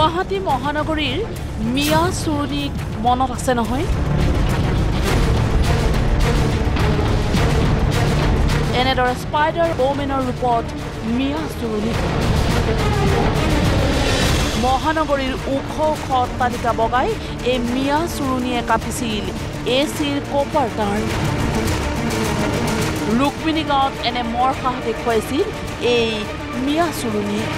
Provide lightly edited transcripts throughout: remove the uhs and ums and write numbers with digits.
গুৱাহাটী মহানগৰীৰ মিয়া চুৰুনিক মনত আছে নহয় এনেদৰে স্পাইডাৰ ওমেনৰ ৰূপত মিয়া চুৰুনি মহানগৰীৰ ওখ অট্টালিকা বগাই এই মিয়া চুৰুনিয়ে কাটিছিল এচিৰ কপাৰ তাঁৰ ৰুক্মিণী গাঁৱত এনে মৰসাহ দেখুৱাইছিল এই মিয়া চুৰুনিয়ে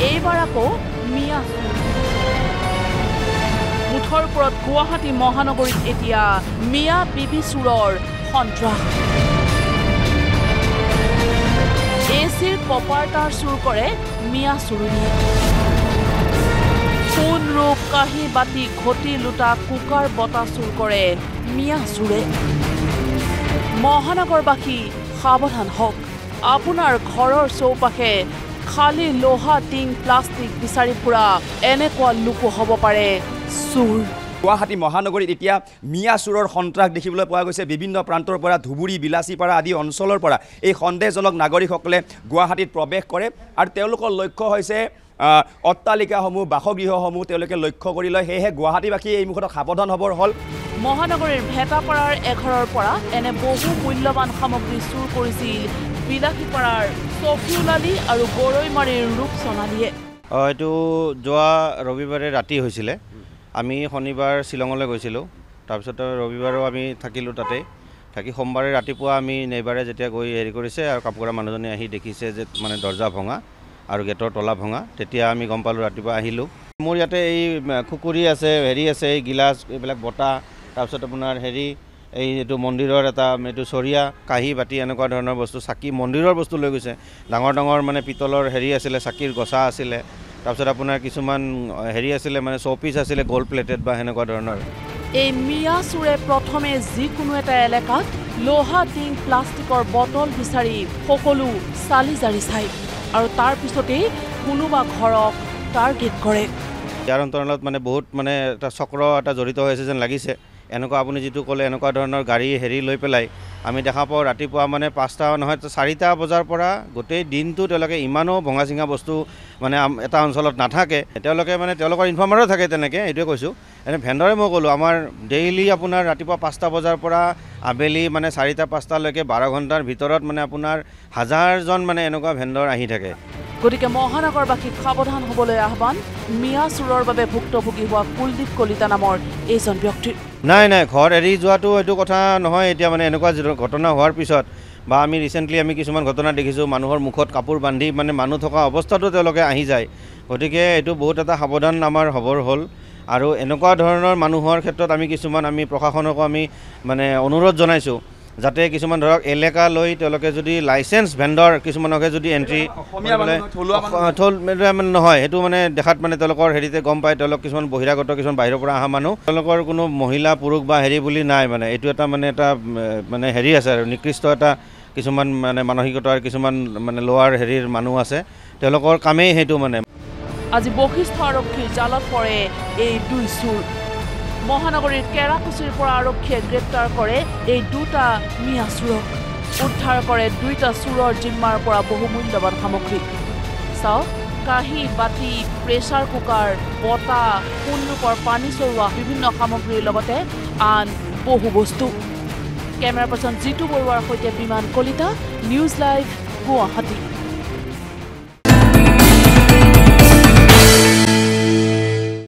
এইবাৰ আকৌ মিয়া মুঠৰ ওপৰত গুৱাহাটী মহানগৰীত এতিয়া মিয়া বিবি চুৰৰ সন্ত্ৰাস এচিৰ কপাৰ তাঁৰ চুৰ কৰে মিয়া চুৰুনিয়ে সোণ ৰূপ কাঁহী বাতি ঘটি লুটা কুকাৰ বটা চুৰ কৰে মিয়া চুৰে মহানগৰবাসী সাৱধান হওক আপোনাৰ ঘৰৰ চৌপাশে খালি লোহা টিং প্লাষ্টিক বিচাৰি ফুৰা এনেকুৱা লোকো হ'ব পাৰে চুৰ গুৱাহাটী মহানগৰীত এতিয়া মিয়া চুৰৰ সন্ত্ৰাস দেখিবলৈ পোৱা গৈছে বিভিন্ন প্ৰান্তৰ পৰা ধুবুৰী বিলাচীপাৰা আদি অঞ্চলৰ পৰা এই সন্দেহজনক নাগৰিকসকলে গুৱাহাটীত প্ৰৱেশ কৰে আৰু তেওঁলোকৰ লক্ষ্য হৈছে অট্টালিকাসমূহ বাসগৃহসমূহ তেওঁলোকে লক্ষ্য কৰি লয় সেয়েহে গুৱাহাটীবাসী এই মুহূৰ্তত সাৱধান হ'বৰ হ'ল মহানগৰীৰ ভেটাপাৰাৰ এঘৰৰ পৰা এনে বহু মূল্যৱান সামগ্ৰী চুৰ কৰিছিল বিলাসীপাৰাৰ চফিউল আলী আৰু গৰৈমাৰীৰ ৰূপ সোণালীয়ে এইটো যোৱা ৰবিবাৰে ৰাতি হৈছিলে আমি শনিবাৰ শ্বিলঙলৈ গৈছিলোঁ তাৰপিছত ৰবিবাৰো আমি থাকিলোঁ তাতে থাকি সোমবাৰে ৰাতিপুৱা আমি নেইবাৰে যেতিয়া গৈ হেৰি কৰিছে আৰু কাপোৰ মানুহজনে আহি দেখিছে যে মানে দৰ্জা ভঙা আৰু গেটৰ তলা ভঙা তেতিয়া আমি গম পালোঁ ৰাতিপুৱা আহিলোঁ মোৰ ইয়াতে এই খুকুৰি আছে হেৰি আছে এই গিলাচ এইবিলাক বটা তাৰপিছত আপোনাৰ হেৰি এইটো মন্দিৰৰ এটা এইটো চৰিয়া কাঁহী বাতি এনেকুৱা ধৰণৰ বস্তু চাকি মন্দিৰৰ বস্তু লৈ গৈছে ডাঙৰ ডাঙৰ মানে পিতলৰ হেৰি আছিলে চাকিৰ গছা আছিলে তাৰপিছত আপোনাৰ কিছুমান হেৰি আছিলে মানে শ্ব'পিচ আছিলে গ'ল্ড প্লেটেড বা সেনেকুৱা ধৰণৰ এই মিয়া চুৰে প্ৰথমে যিকোনো এটা এলেকাত লোহা টিং প্লাষ্টিকৰ বটল বিচাৰি সকলো চালি জাৰি চাই আৰু তাৰ পিছতেই কোনোবা ঘৰক টাৰ্গেট কৰে ইয়াৰ অন্তৰালত মানে বহুত মানে এটা চক্ৰ এটা জড়িত হৈ আছে যেন লাগিছে এনেকুৱা আপুনি যিটো ক'লে এনেকুৱা ধৰণৰ গাড়ী হেৰি লৈ পেলাই আমি দেখা পাওঁ ৰাতিপুৱা মানে 5টা নহয় 4টা বজাৰ পৰা গোটেই দিনটো তেওঁলোকে ইমানো ভঙা চিঙা বস্তু মানে এটা অঞ্চলত নাথাকে তেওঁলোকে মানে তেওঁলোকৰ ইনফৰ্মাৰো থাকে তেনেকৈ এইটোৱে কৈছোঁ এনে ভেণ্ডৰে মই ক'লোঁ আমাৰ ডেইলি আপোনাৰ ৰাতিপুৱা 5টা বজাৰ পৰা আবেলি মানে 4টা 5টালৈকে 12 ঘণ্টাৰ ভিতৰত মানে আপোনাৰ হাজাৰজন মানে এনেকুৱা ভেণ্ডৰ আহি থাকে গতিকে মহানগৰবাসীক সাৱধান হ'বলৈ আহ্বান মিয়া চুৰৰ বাবে ভুক্তভোগী হোৱা কুলদীপ কলিতা নামৰ এইজন ব্যক্তিৰ নাই ঘৰ এৰি যোৱাটো এইটো কথা নহয় এতিয়া মানে এনেকুৱা ঘটনা হোৱাৰ পিছত বা আমি ৰিচেণ্টলি আমি কিছুমান ঘটনা দেখিছোঁ মানুহৰ মুখত কাপোৰ বান্ধি মানে মানুহ থকা অৱস্থাতো তেওঁলোকে আহি যায় গতিকে এইটো বহুত এটা সাৱধান আমাৰ হ'বৰ হ'ল আৰু এনেকুৱা ধৰণৰ মানুহৰ ক্ষেত্ৰত আমি কিছুমান আমি প্ৰশাসনকো আমি মানে অনুৰোধ জনাইছোঁ যাতে কিছুমান ধৰক এলেকা লৈ তেওঁলোকে যদি লাইচেন্স ভেণ্ডৰ কিছুমানকে যদি এণ্ট্ৰি নহয় সেইটো মানে দেখাত মানে তেওঁলোকৰ হেৰিতে গম পায় তেওঁলোক কিছুমান বহিৰাগত কিছুমান বাহিৰৰ পৰা অহা মানুহ তেওঁলোকৰ কোনো মহিলা পুৰুষ বা হেৰি বুলি নাই মানে এইটো এটা মানে হেৰি আছে আৰু নিকৃষ্ট এটা কিছুমান মানে মানসিকতাৰ কিছুমান মানে লোৱাৰ হেৰিৰ মানুহ আছে তেওঁলোকৰ কামেই সেইটো মানে আজি বশিষ্ঠ আৰক্ষীৰ জালত পৰে এই দুই চুৰ মহানগৰীৰ কেৰাকুচিৰ পৰা আৰক্ষীয়ে গ্ৰেপ্তাৰ কৰে এই দুটা মিয়া চুৰক উদ্ধাৰ কৰে দুইটা চুৰৰ জিম্মাৰ পৰা বহু মূল্যৱান সামগ্ৰী চাওক কাঁহী বাতি প্ৰেছাৰ কুকাৰ বটা সোণৰূপৰ পানী চৰোৱা বিভিন্ন সামগ্ৰীৰ লগতে আন বহু বস্তু কেমেৰা পাৰ্চন জিতু বৰুৱাৰ সৈতে বিমান কলিতা নিউজ লাইভ গুৱাহাটী